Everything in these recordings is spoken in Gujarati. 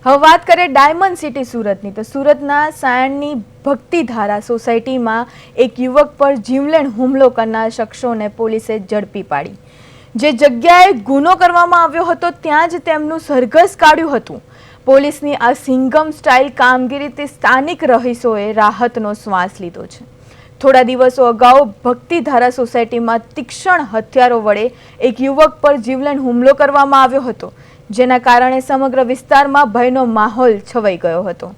હવે વાત કરીએ ડાયમંડ સિટી સુરતની તો સુરતના સાયણની ભક્તિધારા સોસાયટીમાં એક યુવક પર જીવલેણ હુમલો કરનાર શખ્સોને પોલીસે ઝડપી પાડી। જે જગ્યાએ ગુનો કરવામાં આવ્યો હતો ત્યાં જ તેમનું સરઘસ કાઢ્યું હતું। પોલીસની આ સિંઘમ સ્ટાઇલ કામગીરીથી સ્થાનિક રહીશોએ રાહતનો શ્વાસ લીધો છે। થોડા દિવસો અગાઉ ભક્તિધારા સોસાયટીમાં તીક્ષ્ણ હથિયારો વડે એક યુવક પર જીવલેણ હુમલો કરવામાં આવ્યો હતો, જેના કારણે સમગ્ર વિસ્તારમાં ભયનો માહોલ છવાઈ ગયો હતો।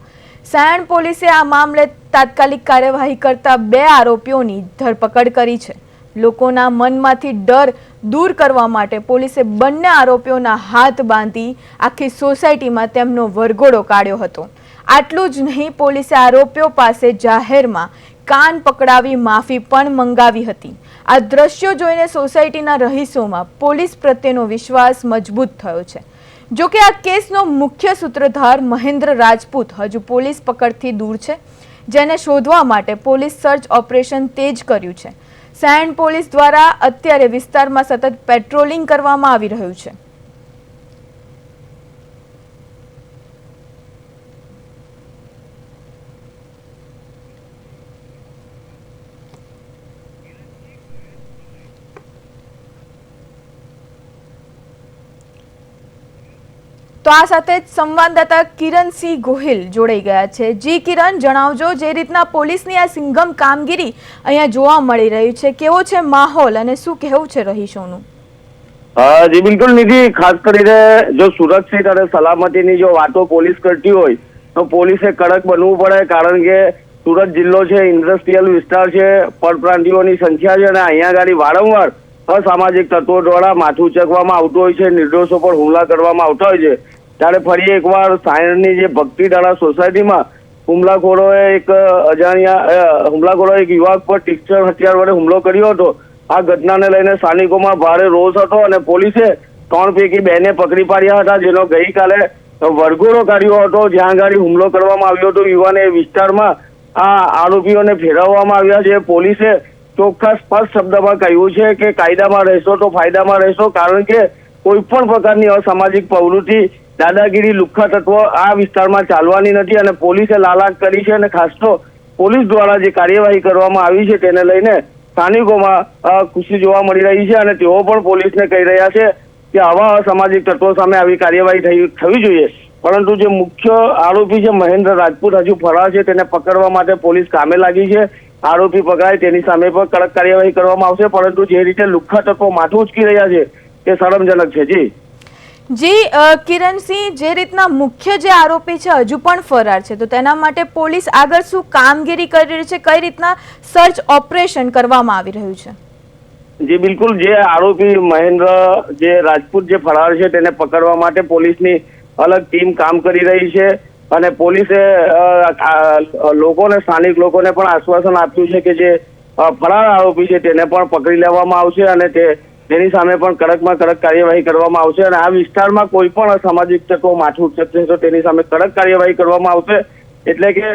સાયણ પોલીસે આ મામલે તાત્કાલિક કાર્યવાહી કરતા 2 આરોપીઓની ધરપકડ કરી છે। લોકોના મનમાંથી ડર દૂર કરવા માટે પોલીસે બંને આરોપીઓના હાથ બાંધી આખી સોસાયટીમાં તેમનો વરઘોડો કાઢ્યો હતો। આટલું જ નહીં, પોલીસે આરોપીઓ પાસે જાહેરમાં કાન પકડાવી માફી પણ મંગાવી હતી। આ દ્રશ્યો જોઈને સોસાયટીના રહીશોમાં પોલીસ પ્રત્યેનો વિશ્વાસ મજબૂત થયો છે। જો કે આ કેસનો મુખ્ય સૂત્રધાર મહેન્દ્ર રાજપૂત હજુ પોલીસ પકડથી દૂર છે, જેને શોધવા માટે પોલીસ સર્ચ ઓપરેશન તેજ કર્યું છે। સાયણ પોલીસ દ્વારા અત્યારે વિસ્તારમાં સતત પેટ્રોલિંગ કરવામાં આવી રહ્યું છે। તો આ સાથે જ સંવાદદાતા કિરણસિંહ ગોહિલ જોડાઈ ગયા છે। જી કિરણ, જણાવજો, જે રીતના પોલીસની આ સિંઘમ કામગીરી અહીંયા જોવા મળી રહી છે, કેવો છે માહોલ અને શું કહેવું છે રહીશોનું? જી બિલકુલ નિધિ, ખાસ કરીને જો સુરક્ષિત અને સલામતીની જો વાતો પોલીસ કરતી હોય તો પોલીસે કડક બનવું પડે, કારણ કે સુરત જિલ્લો છે, ઇન્ડસ્ટ્રીયલ વિસ્તાર છે, પરપ્રાંતિયોની સંખ્યા છે અને અહીંયા ગાડી વારંવાર અસામાજિક તત્વો દ્વારા માથું ઉચકવામાં આવતું હોય છે, નિર્દોષો પર હુમલા કરવામાં આવતા હોય છે। ત્યારે ફરી એકવાર સાયણની જે ભક્તિધારા સોસાયટીમાં હુમલાખોરોએ એક યુવક પર તીક્ષ્ણ હથિયાર વડે હુમલો કર્યો હતો। આ ઘટનાને લઈને સ્થાનિકોમાં ભારે રોષ હતો અને પોલીસે 3 પૈકી 2 ને પકડી પાડ્યા હતા, જેનો ગઈકાલે વરઘોડો કાઢ્યો હતો, જ્યાં ગાડી હુમલો કરવામાં આવ્યો હતો। યુવાને વિસ્તારમાં આ આરોપીઓને ફેરવવામાં આવ્યા છે। પોલીસે ચોખ્ખા સ્પષ્ટ શબ્દમાં કહ્યું છે કે કાયદામાં રહેશો તો ફાયદામાં રહેશો, કારણ કે કોઈ પણ પ્રકારની અસામાજિક પ્રવૃત્તિ, દાદાગીરી, લુખ્ખા તત્વો આ વિસ્તારમાં ચાલવાની નથી અને પોલીસે લાલાક કરી છે। અને ખાસ તો પોલીસ દ્વારા જે કાર્યવાહી કરવામાં આવી છે તેને લઈને સ્થાનિકોમાં ખુશી જોવા મળી રહી છે અને તેઓ પણ પોલીસને કહી રહ્યા છે કે આવા અસામાજિક તત્વો સામે આવી કાર્યવાહી થવી જોઈએ। પરંતુ જે મુખ્ય આરોપી છે મહેન્દ્ર રાજપૂત હજુ ફરાર છે, તેને પકડવા માટે પોલીસ કામે લાગી છે। આરોપી પકડાય તેની સામે પણ કડક કાર્યવાહી કરવામાં આવશે, પરંતુ જે રીતે લુખ્ખા તત્વો માથું ઉચકી રહ્યા છે તે શરમજનક છે। જી કિરણસિંહ, જે રીતના મુખ્ય જે આરોપી છે હજુ પણ ફરાર છે, તો તેના માટે પોલીસ આગળ શું કામગીરી કરી રહી છે, કઈ રીતના સર્ચ ઓપરેશન કરવામાં આવી રહ્યું છે? જી બિલકુલ, જે આરોપી મહેન્દ્ર જે રાજપૂત જે ફરાર છે તેને પકડવા માટે પોલીસની અલગ ટીમ કામ કરી રહી છે અને પોલીસે સ્થાનિક લોકોને પણ આશ્વાસન આપ્યું છે કે જે ફરાર આરોપી છે તેને પણ પકડી લેવામાં આવશે અને તેની સામે પણ કડકમાં કડક કાર્યવાહી કરવામાં આવશે અને આ વિસ્તારમાં કોઈ પણ અસામાજિક તત્વો માથું ઉચકશે તો તેની સામે કડક કાર્યવાહી કરવામાં આવશે। એટલે કે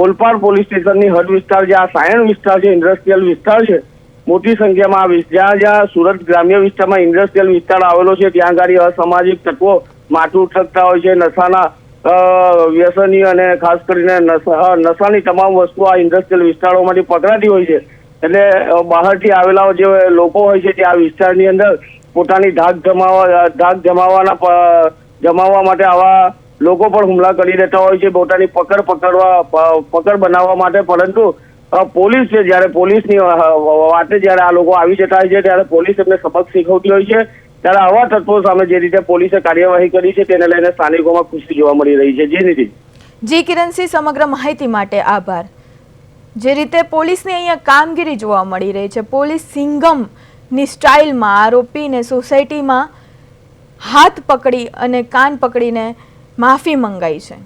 ઓલપાડ પોલીસ સ્ટેશનની હદ વિસ્તાર, જે આ સાયણ વિસ્તાર છે, ઇન્ડસ્ટ્રીયલ વિસ્તાર છે, મોટી સંખ્યામાં જ્યાં સુરત ગ્રામ્ય વિસ્તારમાં ઇન્ડસ્ટ્રીયલ વિસ્તાર આવેલો છે ત્યાં ગાડી અસામાજિક તત્વો માથું ઉચકતા હોય છે। નશાના વ્યસની અને ખાસ કરીને નશાની તમામ વસ્તુઓ આ ઇન્ડસ્ટ્રીયલ વિસ્તારોમાંથી પકડાતી હોય છે। એટલે બહારથી આવેલા જે લોકો હોય છે તે આ વિસ્તારની અંદર પોતાની ધાક જમાવવા માટે આવા લોકો પણ હુમલા કરી દેતા હોય છે, પોતાની પકડ બનાવવા માટે। પરંતુ પોલીસ છે, જ્યારે પોલીસની વાતે જ્યારે આ લોકો આવી જતા હોય છે ત્યારે પોલીસ એમને સબક શીખવતી હોય છે। ત્યારે આવા તત્વો સામે જે રીતે પોલીસે કાર્યવાહી કરી છે તેને લઈને સ્થાનિકોમાં ખુશી જોવા મળી રહી છે। જી નિધિ। જી કિરણસિંહ, સમગ્ર માહિતી માટે આભાર। જે રીતે પોલીસની અહીંયા કામગીરી જોવા મળી રહી છે, પોલીસ સિંઘમની સ્ટાઇલમાં આરોપીને સોસાયટીમાં હાથ પકડી અને કાન પકડીને માફી મંગાઈ છે।